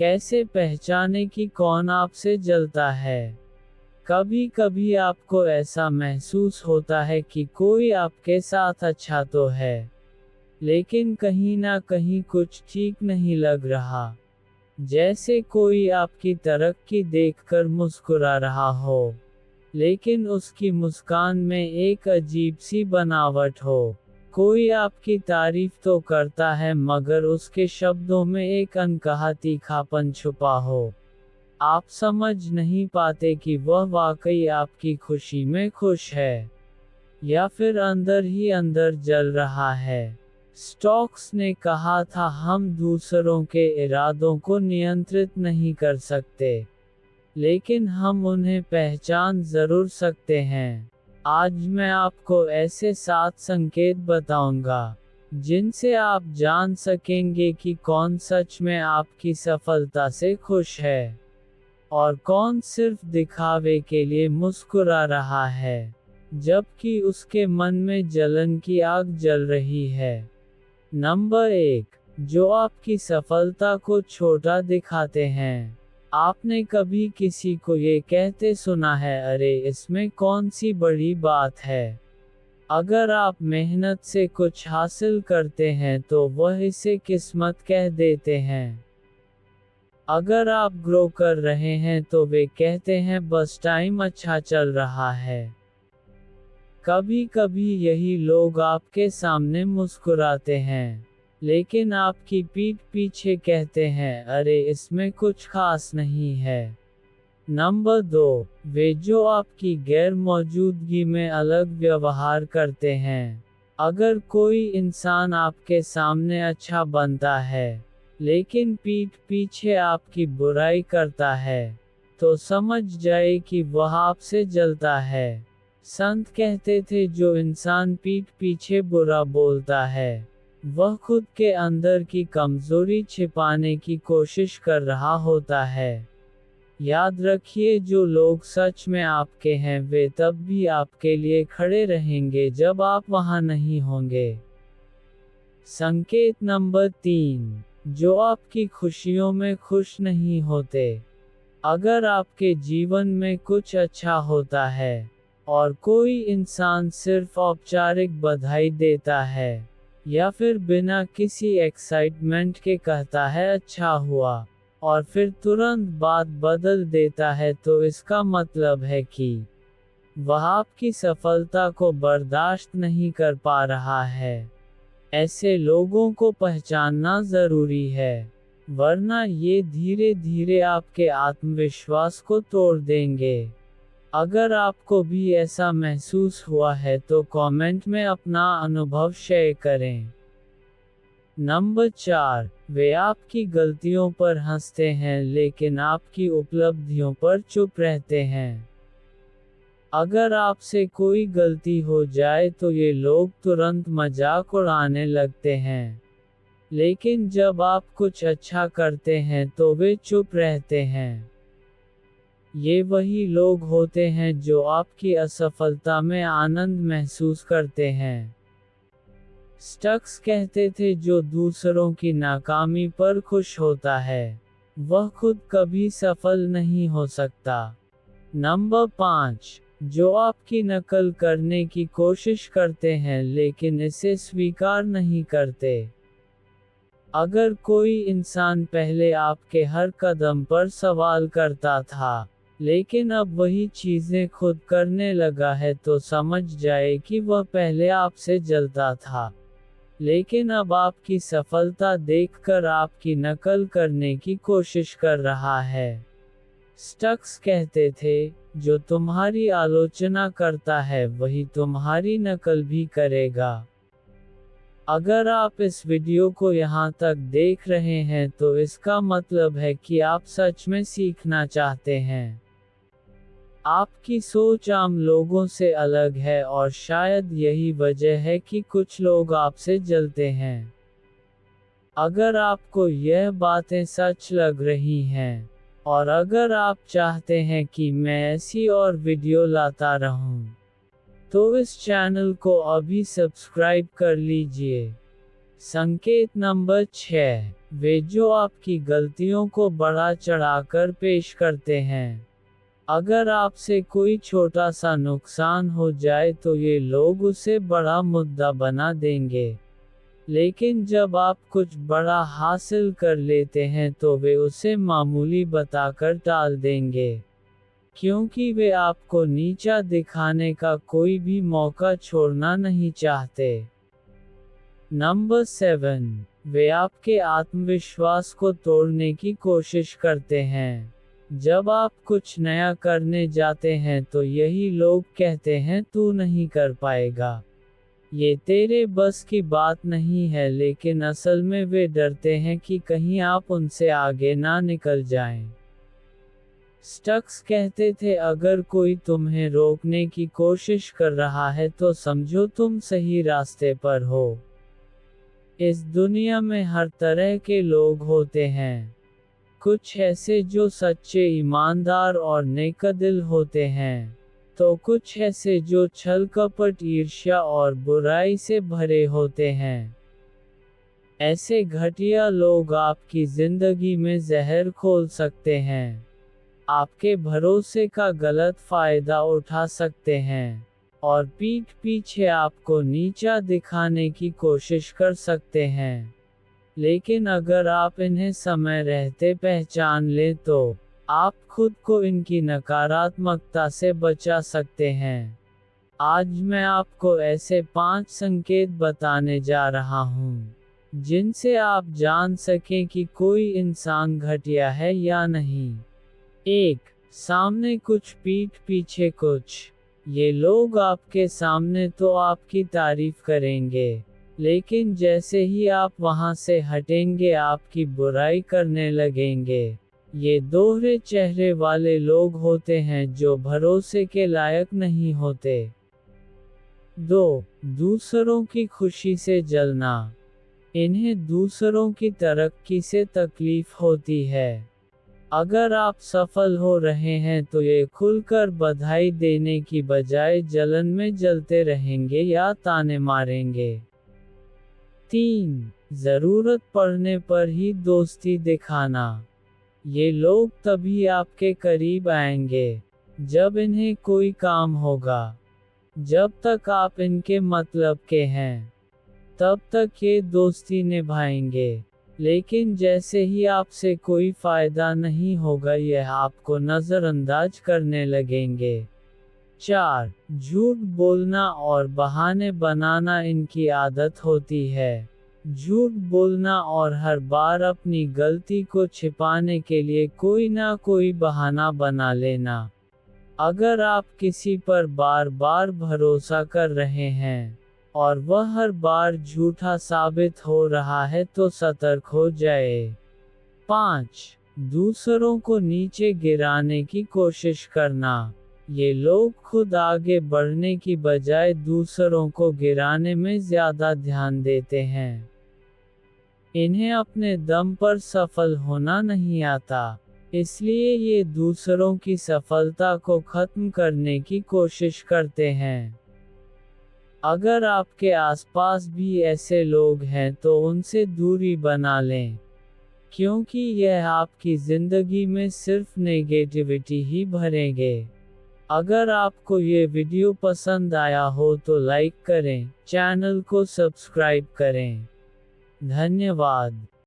कैसे पहचाने कि कौन आपसे जलता है? कभी कभी आपको ऐसा महसूस होता है कि कोई आपके साथ अच्छा तो है, लेकिन कहीं ना कहीं कुछ ठीक नहीं लग रहा। जैसे कोई आपकी तरक्की देखकर मुस्कुरा रहा हो, लेकिन उसकी मुस्कान में एक अजीब सी बनावट हो। कोई आपकी तारीफ तो करता है मगर उसके शब्दों में एक अनकहा तीखापन छुपा हो। आप समझ नहीं पाते कि वह वाकई आपकी खुशी में खुश है, या फिर अंदर ही अंदर जल रहा है। स्टोक्स ने कहा था, हम दूसरों के इरादों को नियंत्रित नहीं कर सकते, लेकिन हम उन्हें पहचान जरूर सकते हैं। आज मैं आपको ऐसे 7 संकेत बताऊंगा, जिनसे आप जान सकेंगे कि कौन सच में आपकी सफलता से खुश है, और कौन सिर्फ दिखावे के लिए मुस्कुरा रहा है, जबकि उसके मन में जलन की आग जल रही है। नंबर 1, जो आपकी सफलता को छोटा दिखाते हैं। आपने कभी किसी को ये कहते सुना है, अरे इसमें कौन सी बड़ी बात है? अगर आप मेहनत से कुछ हासिल करते हैं तो वह इसे किस्मत कह देते हैं। अगर आप ग्रो कर रहे हैं तो वे कहते हैं बस टाइम अच्छा चल रहा है। कभी कभी यही लोग आपके सामने मुस्कुराते हैं, लेकिन आपकी पीठ पीछे कहते हैं, अरे इसमें कुछ खास नहीं है। नंबर 2, वे जो आपकी गैर मौजूदगी में अलग व्यवहार करते हैं। अगर कोई इंसान आपके सामने अच्छा बनता है, लेकिन पीठ पीछे आपकी बुराई करता है, तो समझ जाए कि वह आपसे जलता है। संत कहते थे, जो इंसान पीठ पीछे बुरा बोलता है, वह खुद के अंदर की कमजोरी छिपाने की कोशिश कर रहा होता है। याद रखिए, जो लोग सच में आपके हैं वे तब भी आपके लिए खड़े रहेंगे जब आप वहां नहीं होंगे। संकेत नंबर 3, जो आपकी खुशियों में खुश नहीं होते। अगर आपके जीवन में कुछ अच्छा होता है, और कोई इंसान सिर्फ औपचारिक बधाई देता है, या फिर बिना किसी एक्साइटमेंट के कहता है अच्छा हुआ, और फिर तुरंत बात बदल देता है, तो इसका मतलब है कि वह आपकी सफलता को बर्दाश्त नहीं कर पा रहा है। ऐसे लोगों को पहचानना जरूरी है, वरना ये धीरे धीरे आपके आत्मविश्वास को तोड़ देंगे। अगर आपको भी ऐसा महसूस हुआ है तो कमेंट में अपना अनुभव शेयर करें। नंबर 4, वे आपकी गलतियों पर हंसते हैं लेकिन आपकी उपलब्धियों पर चुप रहते हैं। अगर आपसे कोई गलती हो जाए तो ये लोग तुरंत मजाक उड़ाने लगते हैं, लेकिन जब आप कुछ अच्छा करते हैं तो वे चुप रहते हैं। ये वही लोग होते हैं जो आपकी असफलता में आनंद महसूस करते हैं। स्टक्स कहते थे, जो दूसरों की नाकामी पर खुश होता है, वह खुद कभी सफल नहीं हो सकता। नंबर 5, जो आपकी नकल करने की कोशिश करते हैं लेकिन इसे स्वीकार नहीं करते। अगर कोई इंसान पहले आपके हर कदम पर सवाल करता था, लेकिन अब वही चीजें खुद करने लगा है, तो समझ जाए कि वह पहले आपसे जलता था, लेकिन अब आपकी सफलता देखकर आपकी नकल करने की कोशिश कर रहा है। स्टक्स कहते थे, जो तुम्हारी आलोचना करता है वही तुम्हारी नकल भी करेगा। अगर आप इस वीडियो को यहाँ तक देख रहे हैं तो इसका मतलब है कि आप सच में सीखना चाहते हैं। आपकी सोच आम लोगों से अलग है और शायद यही वजह है कि कुछ लोग आपसे जलते हैं। अगर आपको यह बातें सच लग रही हैं, और अगर आप चाहते हैं कि मैं ऐसी और वीडियो लाता रहूं, तो इस चैनल को अभी सब्सक्राइब कर लीजिए। संकेत नंबर 6, वे जो आपकी गलतियों को बढ़ा चढ़ाकर पेश करते हैं। अगर आपसे कोई छोटा सा नुकसान हो जाए तो ये लोग उसे बड़ा मुद्दा बना देंगे। लेकिन जब आप कुछ बड़ा हासिल कर लेते हैं तो वे उसे मामूली बताकर टाल देंगे, क्योंकि वे आपको नीचा दिखाने का कोई भी मौका छोड़ना नहीं चाहते। नंबर 7, वे आपके आत्मविश्वास को तोड़ने की कोशिश करते हैं। जब आप कुछ नया करने जाते हैं तो यही लोग कहते हैं तू नहीं कर पाएगा, ये तेरे बस की बात नहीं है, लेकिन असल में वे डरते हैं कि कहीं आप उनसे आगे ना निकल जाएं। स्टक्स कहते थे अगर कोई तुम्हें रोकने की कोशिश कर रहा है तो समझो तुम सही रास्ते पर हो। इस दुनिया में हर तरह के लोग होते हैं। कुछ ऐसे जो सच्चे, ईमानदार और नेकदिल होते हैं, तो कुछ ऐसे जो छल कपट, ईर्ष्या और बुराई से भरे होते हैं। ऐसे घटिया लोग आपकी जिंदगी में जहर घोल सकते हैं, आपके भरोसे का गलत फायदा उठा सकते हैं, और पीठ पीछे आपको नीचा दिखाने की कोशिश कर सकते हैं। लेकिन अगर आप इन्हें समय रहते पहचान लें तो आप खुद को इनकी नकारात्मकता से बचा सकते हैं। आज मैं आपको ऐसे 5 संकेत बताने जा रहा हूँ, जिनसे आप जान सकें कि कोई इंसान घटिया है या नहीं। 1. सामने कुछ, पीठ पीछे कुछ। ये लोग आपके सामने तो आपकी तारीफ करेंगे, लेकिन जैसे ही आप वहां से हटेंगे आपकी बुराई करने लगेंगे। ये दोहरे चेहरे वाले लोग होते हैं जो भरोसे के लायक नहीं होते। 2. दूसरों की खुशी से जलना। इन्हें दूसरों की तरक्की से तकलीफ होती है। अगर आप सफल हो रहे हैं तो ये खुलकर बधाई देने की बजाय जलन में जलते रहेंगे या ताने मारेंगे। 3. जरूरत पड़ने पर ही दोस्ती दिखाना। ये लोग तभी आपके करीब आएंगे जब इन्हें कोई काम होगा। जब तक आप इनके मतलब के हैं, तब तक ये दोस्ती निभाएंगे, लेकिन जैसे ही आपसे कोई फायदा नहीं होगा यह आपको नज़रअंदाज करने लगेंगे। 4. झूठ बोलना और बहाने बनाना इनकी आदत होती है। झूठ बोलना और हर बार अपनी गलती को छिपाने के लिए कोई ना कोई बहाना बना लेना। अगर आप किसी पर बार बार भरोसा कर रहे हैं और वह हर बार झूठा साबित हो रहा है तो सतर्क हो जाए। 5. दूसरों को नीचे गिराने की कोशिश करना। ये लोग खुद आगे बढ़ने की बजाय दूसरों को गिराने में ज्यादा ध्यान देते हैं। इन्हें अपने दम पर सफल होना नहीं आता, इसलिए ये दूसरों की सफलता को खत्म करने की कोशिश करते हैं। अगर आपके आसपास भी ऐसे लोग हैं तो उनसे दूरी बना लें, क्योंकि यह आपकी ज़िंदगी में सिर्फ नेगेटिविटी ही भरेंगे। अगर आपको ये वीडियो पसंद आया हो तो लाइक करें, चैनल को सब्सक्राइब करें। धन्यवाद।